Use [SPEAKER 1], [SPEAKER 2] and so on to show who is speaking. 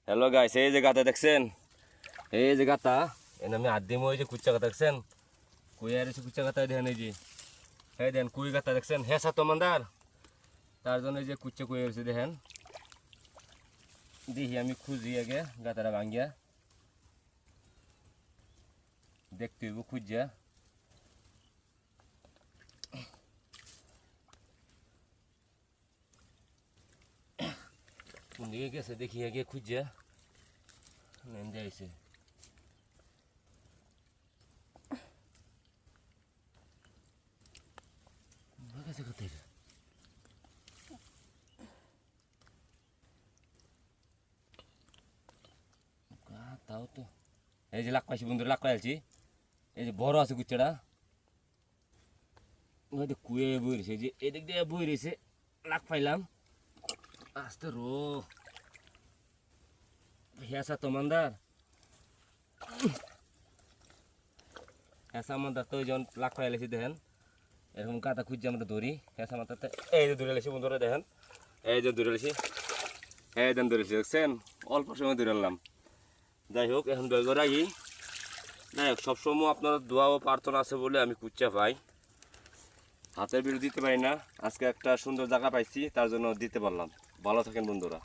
[SPEAKER 1] Hello guys, এই যে গাতা দেখছেন, এই যে গাতা এনে আমি হাত দিমো। এই যে কুচ্চা গাতা দেখছেন, কুই আর এসে কুচ্চা গাতা দেখেন। এই যে হ্যাঁ দেন কুই গাতা দেখছেন, হ্যাঁ সাত মান্দার। তার জন্য এই যে কুচ্চা কুই হয়েছে দেখেন। দেখি আমি খুঁজি আগে গাতাটা ভাঙ্গিয়া দেখতে হইব খুঁজিয়া। কোন দিকে গেছে দেখি আগে খুঁজিয়া নেন যাইছে। গেছে কোথায় তাও তো। এই যে লাখ পাইছি বন্ধু, লাখ পাইছি। এই যে বড় আছে কুচ্চাটা, হয়তো কুয়ে বই রয়েছে। যে এদিক দিয়ে বই রয়েছে, লাখ পাইলাম। আস্তে রো হেসা তো মান্দার, হেসা মান্দার তো যখন লাখ পাইলেছি দেখেন। এরকম কাতা খুঁজছে আমরা ধরি হেসা মাথাতে। এই যে ধরে লেছি বন্ধুরা দেখেন, এই যে ধরে লেছি, এই দেন ধরেছি দেখছেন। অল্প সময় ধরে আনলাম। যাই হোক এখন দই করে আগে। যাই হোক সবসময় আপনার দোয়া ও প্রার্থনা আছে বলে আমি কুচ্চা পাই। হাতের বিরু দিতে পারি না, আজকে একটা সুন্দর জায়গা পাইছি তার জন্য দিতে পারলাম। ভালো থাকেন বন্ধুরা।